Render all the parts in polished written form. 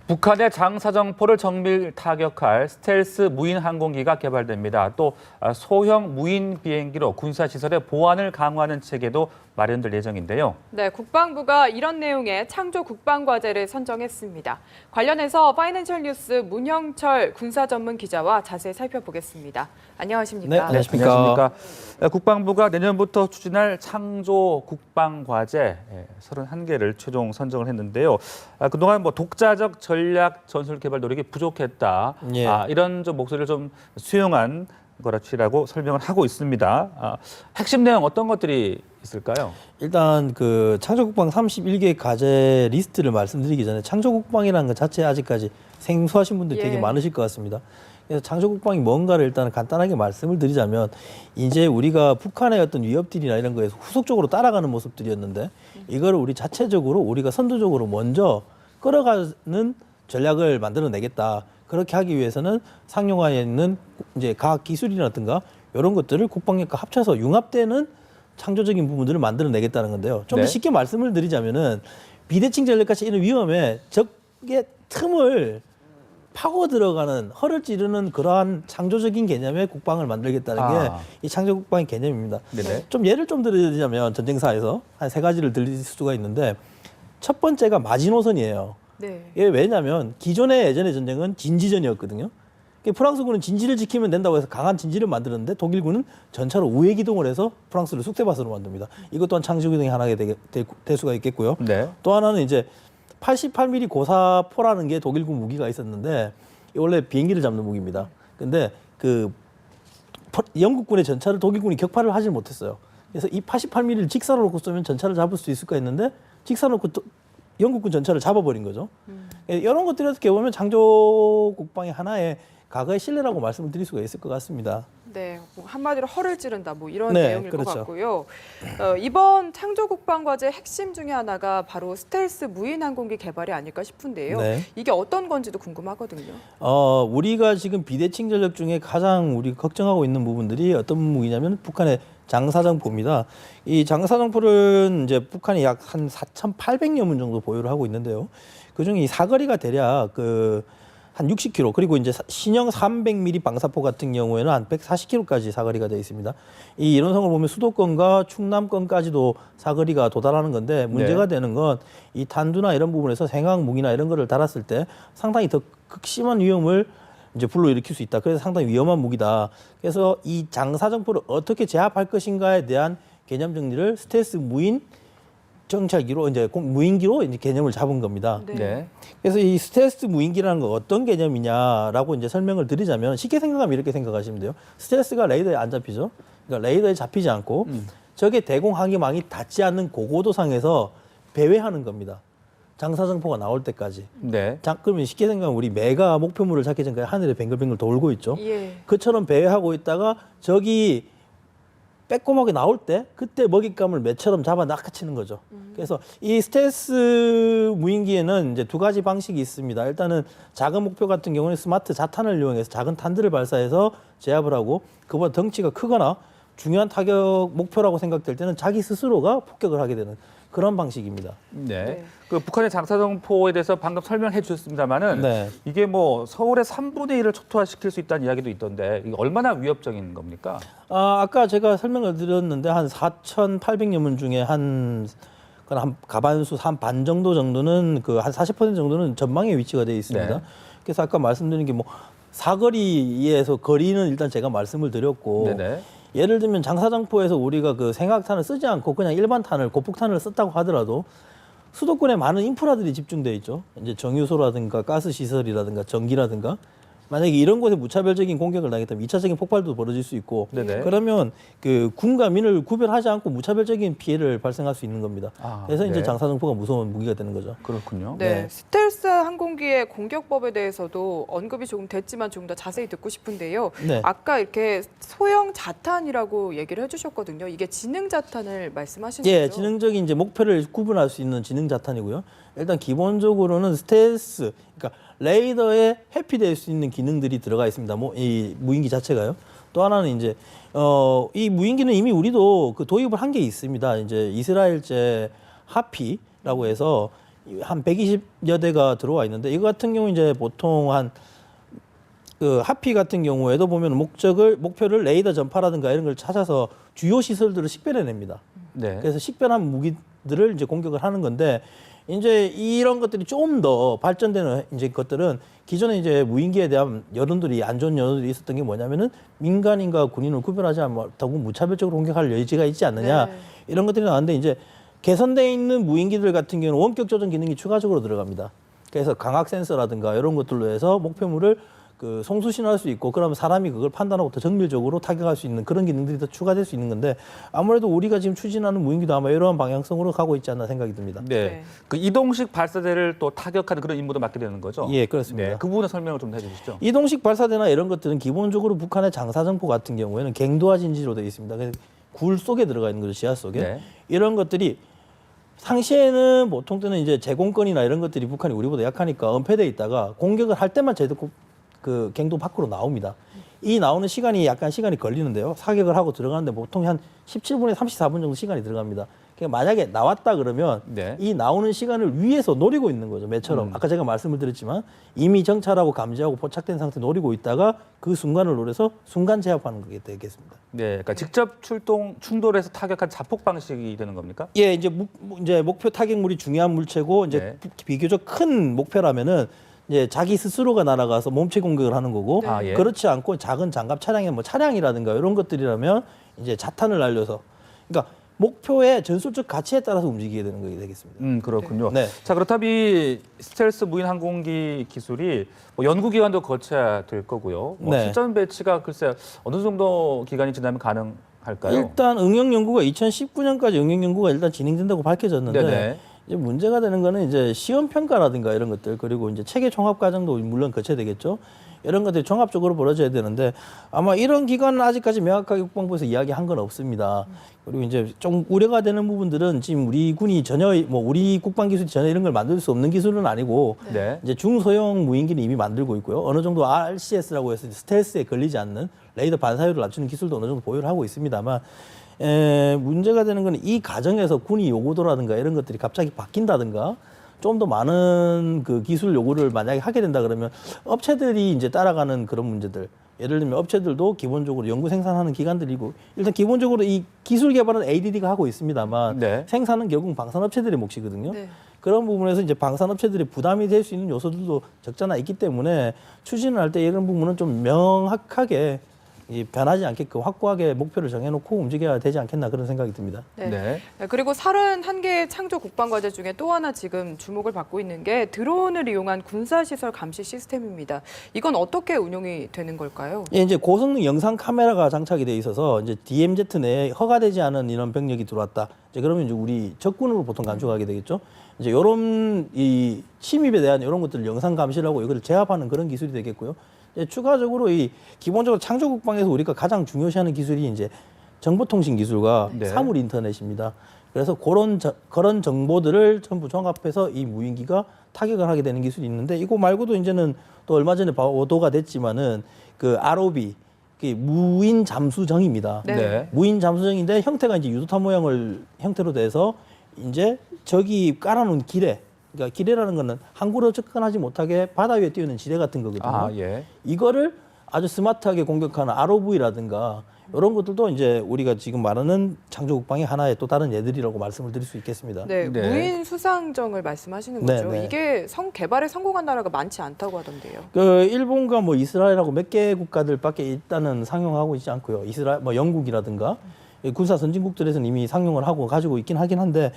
북한의 장사정포를 정밀 타격할 스텔스 무인 항공기가 개발됩니다. 또 소형 무인 비행기로 군사시설의 보안을 강화하는 체계도 마련될 예정인데요. 네, 국방부가 이런 내용의 창조 국방과제를 선정했습니다. 관련해서 파이낸셜 뉴스 문형철 군사전문 기자와 자세히 살펴보겠습니다. 안녕하십니까? 네, 안녕하십니까. 국방부가 내년부터 추진할 창조 국방과제 31개를 최종 선정을 했는데요. 그동안 독자적 전략 전술 개발 노력이 부족했다. 예. 이런 목소리를 좀 수용한 거라고 설명을 하고 있습니다. 핵심 내용 어떤 것들이 있을까요? 일단 그 창조국방 31개 과제 리스트를 말씀드리기 전에 창조국방이라는 것 자체 아직까지 생소하신 분들이 되게 많으실 것 같습니다. 그래서 창조국방이 뭔가를 일단 간단하게 말씀을 드리자면 이제 우리가 북한의 어떤 위협들이나 이런 거에서 후속적으로 따라가는 모습들이었는데 이거를 우리 자체적으로 우리가 선두적으로 먼저 끌어가는 전략을 만들어내겠다. 그렇게 하기 위해서는 상용화에 있는 이제 과학 기술이라든가 이런 것들을 국방력과 합쳐서 융합되는 창조적인 부분들을 만들어내겠다는 건데요. 좀 더 쉽게 말씀을 드리자면은 비대칭 전력같이 이런 위험에 적의 틈을 파고 들어가는 허를 찌르는 그러한 창조적인 개념의 국방을 만들겠다는 게 이 창조국방의 개념입니다. 네네. 좀 예를 좀 들자면 전쟁사에서 한 3가지를 들릴 수가 있는데 첫 번째가 마지노선이에요. 네. 이게 왜냐하면 기존의 예전의 전쟁은 진지전이었거든요. 프랑스군은 진지를 지키면 된다고 해서 강한 진지를 만들었는데 독일군은 전차로 우회 기동을 해서 프랑스를 숙대밭으로 만듭니다. 이것 또한 창조기동의 하나가 될 수가 있겠고요. 네. 또 하나는 이제 88mm 고사포라는 게 독일군 무기가 있었는데 원래 비행기를 잡는 무기입니다. 근데 그 영국군의 전차를 독일군이 격파를 하지 못했어요. 그래서 이 88mm를 직사로 놓고 쏘면 전차를 잡을 수 있을까 했는데 직사로 놓고 영국군 전차를 잡아버린 거죠. 이런 것들이 어떻게 보면 창조국방의 하나의 과거의 신뢰라고 말씀을 드릴 수가 있을 것 같습니다. 네, 한마디로 허를 찌른다 이런 네, 내용일 그렇죠. 것 같고요. 이번 창조국방과제 핵심 중에 하나가 바로 스텔스 무인 항공기 개발이 아닐까 싶은데요. 네. 이게 어떤 건지도 궁금하거든요. 우리가 지금 비대칭 전력 중에 가장 우리 걱정하고 있는 부분들이 어떤 무기냐면 북한의 장사정포입니다. 이 장사정포는 이제 북한이 약 한 4,800여 문 정도 보유를 하고 있는데요. 그중에 이 사거리가 대략 한 60km, 그리고 이제 신형 300mm 방사포 같은 경우에는 한 140km까지 사거리가 되어 있습니다. 이 이론상을 보면 수도권과 충남권까지도 사거리가 도달하는 건데 문제가 되는 건 이 탄두나 이런 부분에서 생화학 무기나 이런 거를 달았을 때 상당히 더 극심한 위험을 이제 불러일으킬 수 있다. 그래서 상당히 위험한 무기다. 그래서 이 장사정포를 어떻게 제압할 것인가에 대한 개념 정리를 스텔스 무인 정찰기로 이제 무인기로 이제 개념을 잡은 겁니다. 네. 그래서 이 스텔스 무인기라는 건 어떤 개념이냐라고 이제 설명을 드리자면 쉽게 생각하면 이렇게 생각하시면 돼요. 스텔스가 레이더에 안 잡히죠. 그러니까 레이더에 잡히지 않고 적의 대공 항해망이 닿지 않는 고고도상에서 배회하는 겁니다. 장사정포가 나올 때까지. 네. 그러면 쉽게 생각하면 우리 매가 목표물을 찾기 전까지 하늘에 뱅글뱅글 돌고 있죠. 예. 그처럼 배회하고 있다가 적이 빼꼼하게 나올 때 그때 먹잇감을 매처럼 잡아 낚아치는 거죠. 그래서 이 스텔스 무인기에는 이제 2가지 방식이 있습니다. 일단은 작은 목표 같은 경우는 스마트 자탄을 이용해서 작은 탄들을 발사해서 제압을 하고 그보다 덩치가 크거나 중요한 타격 목표라고 생각될 때는 자기 스스로가 폭격을 하게 되는 그런 방식입니다. 네. 그 북한의 장사정포에 대해서 방금 설명해 주셨습니다만은 네. 이게 서울의 3분의 1을 초토화시킬 수 있다는 이야기도 있던데 이게 얼마나 위협적인 겁니까? 아까 제가 설명을 드렸는데 한 4,800여 문 중에 한 가반수 한 반 정도는 한 40% 정도는 전방에 위치가 되어 있습니다. 네. 그래서 아까 말씀드린 게 사거리에서 거리는 일단 제가 말씀을 드렸고 네네. 예를 들면 장사정포에서 우리가 그 생화학탄을 쓰지 않고 그냥 일반 탄을 고폭탄을 썼다고 하더라도 수도권에 많은 인프라들이 집중되어 있죠. 이제 정유소라든가 가스 시설이라든가 전기라든가 만약에 이런 곳에 무차별적인 공격을 당했다면 2차적인 폭발도 벌어질 수 있고 네네. 그러면 그 군과 민을 구별하지 않고 무차별적인 피해를 발생할 수 있는 겁니다. 그래서 이제 네. 장사정포가 무서운 무기가 되는 거죠. 그렇군요. 네, 네. 스텔스 항공기의 공격법에 대해서도 언급이 조금 됐지만 조금 더 자세히 듣고 싶은데요. 네. 아까 이렇게 소형 자탄이라고 얘기를 해주셨거든요. 이게 지능 자탄을 말씀하신 거죠? 예, 지능적인 이제 목표를 구분할 수 있는 지능 자탄이고요. 일단 기본적으로는 스텔스, 그러니까 레이더에 회피될 수 있는 기능들이 들어가 있습니다. 이 무인기 자체가요. 또 하나는 이제 이 무인기는 이미 우리도 그 도입을 한 게 있습니다. 이제 이스라엘제 하피라고 해서 한 120여 대가 들어와 있는데 이거 같은 경우 이제 보통 한 그 하피 같은 경우에도 보면 목표를 레이더 전파라든가 이런 걸 찾아서 주요 시설들을 식별해냅니다. 네. 그래서 식별한 무기들을 이제 공격을 하는 건데 이제 이런 것들이 좀 더 발전되는 이제 것들은 기존에 이제 무인기에 대한 여론들이 안 좋은 여론들이 있었던 게 뭐냐면은 민간인과 군인을 구별하지 않고 무차별적으로 공격할 여지가 있지 않느냐 네. 이런 것들이 나왔는데 이제 개선돼 있는 무인기들 같은 경우는 원격 조정 기능이 추가적으로 들어갑니다. 그래서 광학 센서라든가 이런 것들로 해서 목표물을 그 송수신할 수 있고 그러면 사람이 그걸 판단하고 더 정밀적으로 타격할 수 있는 그런 기능들이 더 추가될 수 있는 건데 아무래도 우리가 지금 추진하는 무인기도 아마 이러한 방향성으로 가고 있지 않나 생각이 듭니다. 네. 네. 그 이동식 발사대를 또 타격하는 그런 임무도 맡게 되는 거죠? 예, 그렇습니다. 네. 그 부분의 설명을 좀 해주시죠. 이동식 발사대나 이런 것들은 기본적으로 북한의 장사정포 같은 경우에는 갱도화 진지로 되어 있습니다. 그래서 굴 속에 들어가 있는 거죠, 지하 속에. 네. 이런 것들이 상시에는 보통 때는 이제 제공권이나 이런 것들이 북한이 우리보다 약하니까 은폐돼 있다가 공격을 할 때만 제대로 그 갱도 밖으로 나옵니다. 이 나오는 시간이 약간 시간이 걸리는데요. 사격을 하고 들어가는데 보통 한 17분에 34분 정도 시간이 들어갑니다. 그러니까 만약에 나왔다 그러면 네. 이 나오는 시간을 위에서 노리고 있는 거죠. 매처럼. 아까 제가 말씀을 드렸지만 이미 정찰하고 감지하고 포착된 상태 노리고 있다가 그 순간을 노려서 순간 제압하는 게 되겠습니다. 네. 그러니까 직접 충돌해서 타격한 자폭 방식이 되는 겁니까? 예, 이제 목표 타격물이 중요한 물체고 이제 네. 비교적 큰 목표라면은 이제 자기 스스로가 날아가서 몸체 공격을 하는 거고 아, 예. 그렇지 않고 작은 장갑 차량이 뭐 차량이라든가 이런 것들이라면 이제 자탄을 날려서 그러니까 목표의 전술적 가치에 따라서 움직이게 되는 게 되겠습니다. 그렇군요. 네. 자, 그렇다면 이 스텔스 무인 항공기 기술이 뭐 연구 기간도 거쳐야 될 거고요. 뭐 네. 시점 배치가 글쎄 어느 정도 기간이 지나면 가능할까요? 일단 응용 연구가 2019년까지 응용 연구가 일단 진행된다고 밝혀졌는데 네네. 이제 문제가 되는 거는 이제 시험 평가라든가 이런 것들 그리고 이제 체계 종합 과정도 물론 거쳐야 되겠죠. 이런 것들이 종합적으로 벌어져야 되는데 아마 이런 기간은 아직까지 명확하게 국방부에서 이야기한 건 없습니다. 그리고 이제 좀 우려가 되는 부분들은 지금 우리 군이 전혀 뭐 우리 국방 기술이 전혀 이런 걸 만들 수 없는 기술은 아니고 네. 이제 중소형 무인기는 이미 만들고 있고요. 어느 정도 RCS라고 해서 스텔스에 걸리지 않는 레이더 반사율을 낮추는 기술도 어느 정도 보유를 하고 있습니다만 문제가 되는 건 이 과정에서 군이 요구도라든가 이런 것들이 갑자기 바뀐다든가 좀 더 많은 그 기술 요구를 만약에 하게 된다 그러면 업체들이 이제 따라가는 그런 문제들. 예를 들면 업체들도 기본적으로 연구 생산하는 기관들이고 일단 기본적으로 이 기술 개발은 ADD가 하고 있습니다만 네. 생산은 결국 방산업체들의 몫이거든요. 네. 그런 부분에서 이제 방산업체들이 부담이 될 수 있는 요소들도 적잖아 있기 때문에 추진을 할 때 이런 부분은 좀 명확하게 변하지 않게끔 확고하게 목표를 정해놓고 움직여야 되지 않겠나 그런 생각이 듭니다. 네. 네. 네, 그리고 31개의 창조 국방 과제 중에 또 하나 지금 주목을 받고 있는 게 드론을 이용한 군사시설 감시 시스템입니다. 이건 어떻게 운용이 되는 걸까요? 예, 이제 고성능 영상 카메라가 장착이 돼 있어서 이제 DMZ 내에 허가되지 않은 이런 병력이 들어왔다. 이제 그러면 이제 우리 적군으로 보통 간주하게 되겠죠. 이제 이런 이 침입에 대한 이런 것들을 영상 감시를 하고 이걸 제압하는 그런 기술이 되겠고요. 이제 추가적으로 이 기본적으로 창조 국방에서 우리가 가장 중요시하는 기술이 이제 정보통신 기술과 네. 사물 인터넷입니다. 그래서 그런 정보들을 전부 종합해서 이 무인기가 타격을 하게 되는 기술이 있는데 이거 말고도 이제는 또 얼마 전에 보도가 됐지만은 그 ROB 무인 잠수정입니다. 네. 네. 무인 잠수정인데 형태가 이제 유도탄 모양을 형태로 돼서 이제 저기 깔아놓은 기뢰, 그러니까 기뢰라는 거는 항구로 접근하지 못하게 바다 위에 띄우는 지뢰 같은 거거든요. 아, 예. 이거를 아주 스마트하게 공격하는 ROV라든가 이런 것들도 이제 우리가 지금 말하는 창조국방의 하나의 또 다른 예들이라고 말씀을 드릴 수 있겠습니다. 네, 네. 무인 수상정을 말씀하시는 네, 거죠. 네. 이게 개발에 성공한 나라가 많지 않다고 하던데요. 그 일본과 뭐 이스라엘하고 몇 개 국가들밖에 일단은 상용하고 있지 않고요. 이스라엘, 뭐 영국이라든가 군사 선진국들에서는 이미 상용을 하고 가지고 있긴 하긴 한데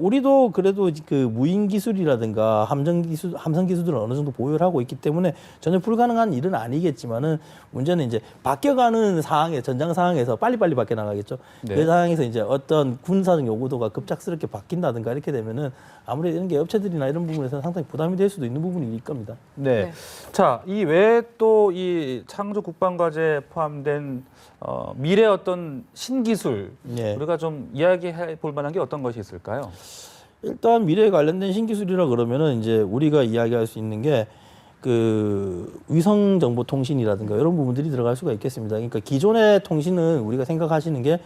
우리도 그래도 그 무인 기술이라든가 함성 기술들은 어느 정도 보유를 하고 있기 때문에 전혀 불가능한 일은 아니겠지만은 문제는 이제 바뀌어가는 상황에 전장 상황에서 빨리빨리 바뀌어 나가겠죠. 네. 그 상황에서 이제 어떤 군사적 요구도가 급작스럽게 바뀐다든가 이렇게 되면은 아무래도 이런 게 업체들이나 이런 부분에서는 상당히 부담이 될 수도 있는 부분일 겁니다. 네. 네. 자, 이 외에 또 이 창조 국방 과제에 포함된 미래 어떤 신기술 예. 우리가 좀 이야기해 볼 만한 게 어떤 것이 있을까요? 일단 미래에 관련된 신기술이라 그러면은 이제 우리가 이야기할 수 있는 게 그 위성 정보 통신이라든가 이런 부분들이 들어갈 수가 있겠습니다. 그러니까 기존의 통신은 우리가 생각하시는 게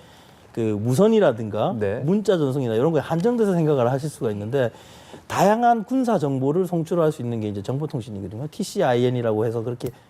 그 무선이라든가 네. 문자 전송이나 이런 거에 한정돼서 생각을 하실 수가 있는데 다양한 군사 정보를 송출할 수 있는 게 이제 정보통신이거든요. TCIN이라고 해서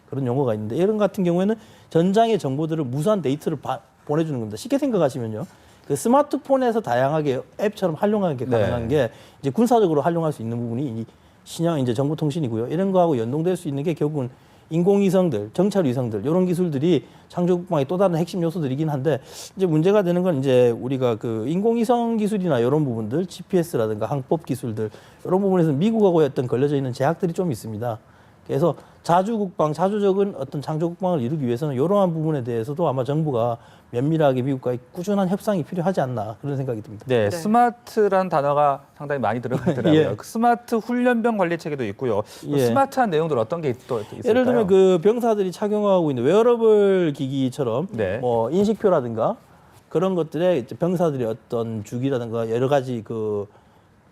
그런 용어가 있는데 이런 같은 경우에는 전장의 정보들을 무수한 데이터를 보내주는 겁니다. 쉽게 생각하시면요. 그 스마트폰에서 다양하게 앱처럼 활용하게 가능한 게 이제 군사적으로 활용할 수 있는 부분이 이 신형 이제 정보통신이고요. 이런 거하고 연동될 수 있는 게 결국은 인공위성들, 정찰위성들 이런 기술들이 창조국방의 또 다른 핵심 요소들이긴 한데 이제 문제가 되는 건 이제 우리가 그 인공위성 기술이나 이런 부분들, GPS라든가 항법 기술들 이런 부분에서 미국하고 어떤 걸려져 있는 제약들이 좀 있습니다. 그래서 자주국방, 자주적인 어떤 창조국방을 이루기 위해서는 이러한 부분에 대해서도 아마 정부가 면밀하게 미국과의 꾸준한 협상이 필요하지 않나 그런 생각이 듭니다. 네, 스마트라는 단어가 상당히 많이 들어가더라고요. 예. 그 스마트 훈련병 관리 체계도 있고요. 그 예. 스마트한 내용들 어떤 게 또 있을까요? 예를 들면 그 병사들이 착용하고 있는 웨어러블 기기처럼 네. 뭐 인식표라든가 그런 것들에 이제 병사들이 어떤 주기라든가 여러 가지 그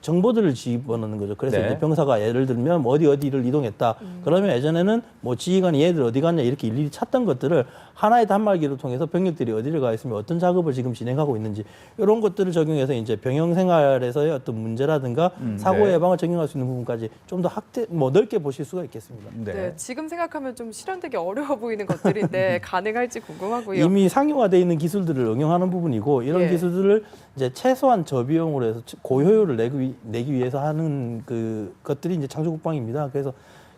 정보들을 집어넣는 거죠. 그래서 네. 이제 병사가 예를 들면 뭐 어디를 이동했다. 그러면 예전에는 뭐 지휘관이 얘들 어디 갔냐 이렇게 일일이 찾던 것들을 하나의 단말기를 통해서 병력들이 어디를 가 있으면 어떤 작업을 지금 진행하고 있는지 이런 것들을 적용해서 이제 병영 생활에서의 어떤 문제라든가 사고 네. 예방을 적용할 수 있는 부분까지 좀 더 넓게 보실 수가 있겠습니다. 네, 지금 생각하면 좀 실현되기 어려워 보이는 것들인데 가능할지 궁금하고요. 이미 상용화되어 있는 기술들을 응용하는 부분이고 이런 예. 기술들을 이제 최소한 저비용으로 해서 고효율을 내기 위해서 하는 그 것들이 이제 창조국방입니다. 그래서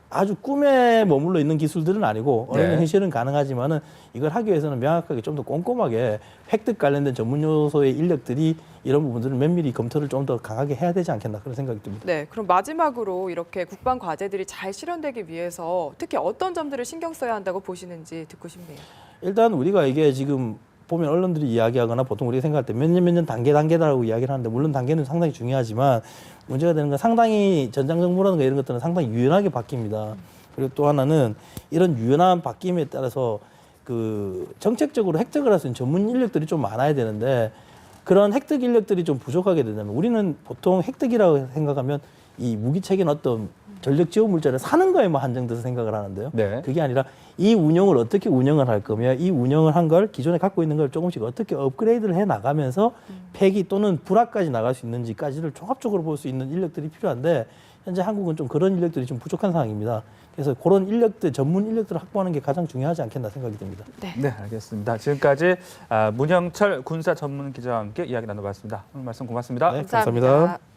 아주 꿈에 머물러 있는 기술들은 아니고 어느 정도 네. 현실은 가능하지만은 이걸 하기 위해서는 명확하게 좀 더 꼼꼼하게 획득 관련된 전문 요소의 인력들이 이런 부분들을 면밀히 검토를 좀 더 강하게 해야 되지 않겠나 그런 생각이 듭니다. 네, 그럼 마지막으로 이렇게 국방 과제들이 잘 실현되기 위해서 특히 어떤 점들을 신경 써야 한다고 보시는지 듣고 싶네요. 일단 우리가 이게 지금 보면 언론들이 이야기하거나 보통 우리가 생각할 때 몇 년 단계다라고 이야기를 하는데 물론 단계는 상당히 중요하지만 문제가 되는 건 상당히 전장 정보라든가 이런 것들은 상당히 유연하게 바뀝니다. 그리고 또 하나는 이런 유연한 바뀜에 따라서 그 정책적으로 획득을 할 수 있는 전문 인력들이 좀 많아야 되는데 그런 획득 인력들이 좀 부족하게 되면 우리는 보통 획득이라고 생각하면 이 무기체계는 어떤 전력 지원 물자를 사는 거에만 한정돼서 생각을 하는데요. 네. 그게 아니라 이 운영을 어떻게 운영을 할 거며 이 운영을 한 걸 기존에 갖고 있는 걸 조금씩 어떻게 업그레이드를 해 나가면서 폐기 또는 불화까지 나갈 수 있는지까지를 종합적으로 볼 수 있는 인력들이 필요한데 현재 한국은 좀 그런 인력들이 좀 부족한 상황입니다. 그래서 그런 인력들, 전문 인력들을 확보하는 게 가장 중요하지 않겠나 생각이 듭니다. 네, 알겠습니다. 지금까지 문영철 군사 전문 기자와 함께 이야기 나눠봤습니다. 오늘 말씀 고맙습니다. 네, 감사합니다. 감사합니다.